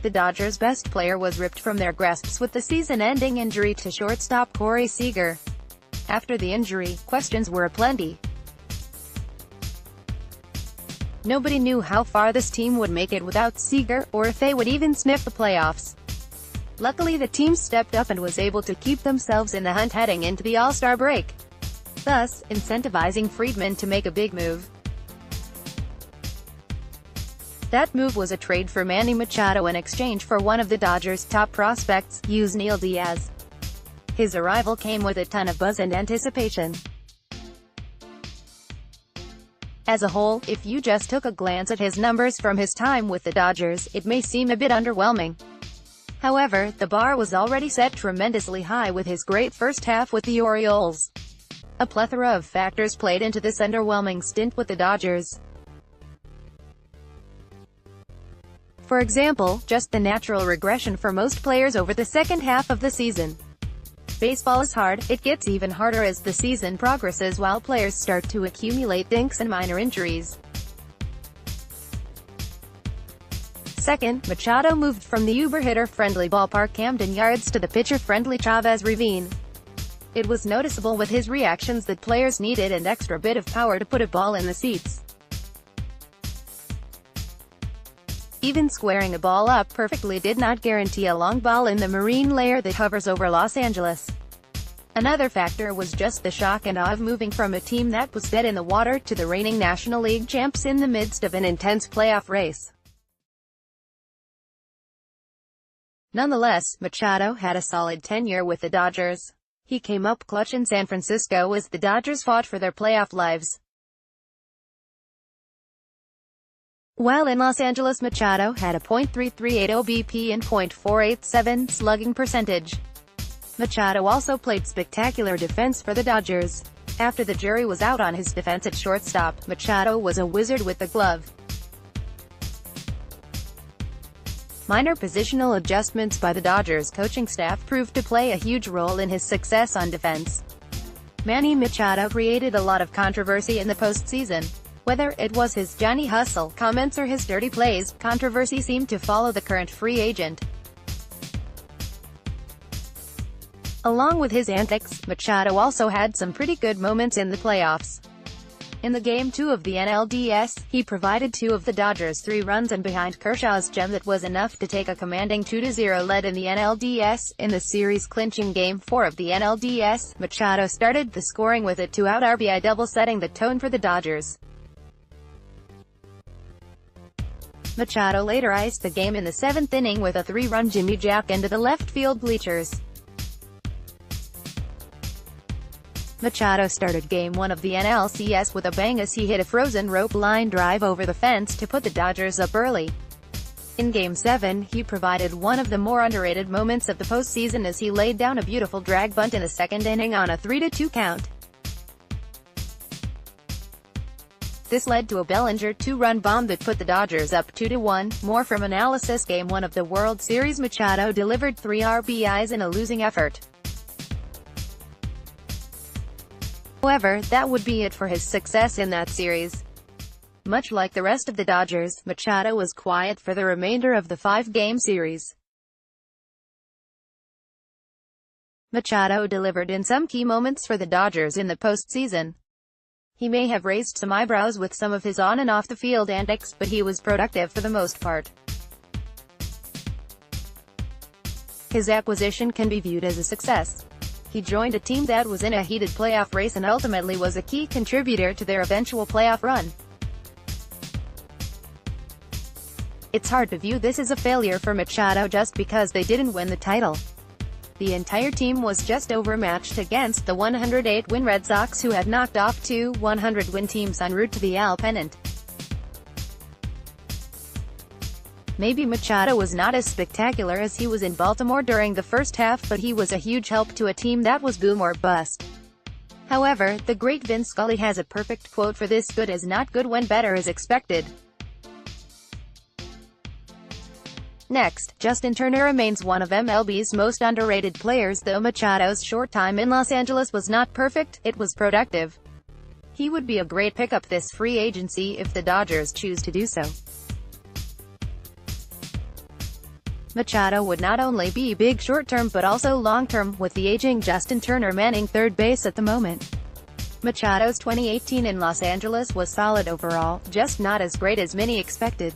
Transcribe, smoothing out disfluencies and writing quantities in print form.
the Dodgers' best player was ripped from their grasps with the season-ending injury to shortstop Corey Seager. After the injury, questions were aplenty. Nobody knew how far this team would make it without Seager, or if they would even sniff the playoffs. Luckily the team stepped up and was able to keep themselves in the hunt heading into the All-Star break, thus incentivizing Friedman to make a big move. That move was a trade for Manny Machado in exchange for one of the Dodgers' top prospects, Yusniel Diaz. His arrival came with a ton of buzz and anticipation. As a whole, if you just took a glance at his numbers from his time with the Dodgers, it may seem a bit underwhelming. However, the bar was already set tremendously high with his great first half with the Orioles. A plethora of factors played into this underwhelming stint with the Dodgers. For example, just the natural regression for most players over the second half of the season. Baseball is hard, it gets even harder as the season progresses while players start to accumulate dinks and minor injuries. Second, Machado moved from the uber-hitter-friendly ballpark Camden Yards to the pitcher-friendly Chavez Ravine. It was noticeable with his reactions that players needed an extra bit of power to put a ball in the seats. Even squaring a ball up perfectly did not guarantee a long ball in the marine layer that hovers over Los Angeles. Another factor was just the shock and awe of moving from a team that was dead in the water to the reigning National League champs in the midst of an intense playoff race. Nonetheless, Machado had a solid tenure with the Dodgers. He came up clutch in San Francisco as the Dodgers fought for their playoff lives. While in Los Angeles, Machado had a .338 OBP and .487 slugging percentage. Machado also played spectacular defense for the Dodgers. After the jury was out on his defense at shortstop, Machado was a wizard with the glove. Minor positional adjustments by the Dodgers coaching staff proved to play a huge role in his success on defense. Manny Machado created a lot of controversy in the postseason. Whether it was his "Johnny Hustle" comments or his dirty plays, controversy seemed to follow the current free agent. Along with his antics, Machado also had some pretty good moments in the playoffs. In the Game 2 of the NLDS, he provided two of the Dodgers' 3 runs and behind Kershaw's gem that was enough to take a commanding 2-0 lead in the NLDS. In the series-clinching Game 4 of the NLDS, Machado started the scoring with a 2-out RBI double, setting the tone for the Dodgers. Machado later iced the game in the 7th inning with a 3-run Jimmy Jack into the left field bleachers. Machado started Game 1 of the NLCS with a bang as he hit a frozen rope line drive over the fence to put the Dodgers up early. In Game 7, he provided one of the more underrated moments of the postseason as he laid down a beautiful drag bunt in the 2nd inning on a 3-2 count. This led to a Bellinger 2-run bomb that put the Dodgers up 2-1. More from analysis. Game 1 of the World Series, Machado delivered 3 RBIs in a losing effort. However, that would be it for his success in that series. Much like the rest of the Dodgers, Machado was quiet for the remainder of the 5-game series. Machado delivered in some key moments for the Dodgers in the postseason. He may have raised some eyebrows with some of his on and off the field antics, but he was productive for the most part. His acquisition can be viewed as a success. He joined a team that was in a heated playoff race and ultimately was a key contributor to their eventual playoff run. It's hard to view this as a failure for Machado just because they didn't win the title. The entire team was just overmatched against the 108-win Red Sox, who had knocked off 2 100-win teams en route to the AL pennant. Maybe Machado was not as spectacular as he was in Baltimore during the first half, but he was a huge help to a team that was boom or bust. However, the great Vin Scully has a perfect quote for this: "Good is not good when better is expected." Next, Justin Turner remains one of MLB's most underrated players. Though Machado's short time in Los Angeles was not perfect, it was productive. He would be a great pickup this free agency if the Dodgers choose to do so. Machado would not only be big short-term but also long-term, with the aging Justin Turner manning third base at the moment. Machado's 2018 in Los Angeles was solid overall, just not as great as many expected.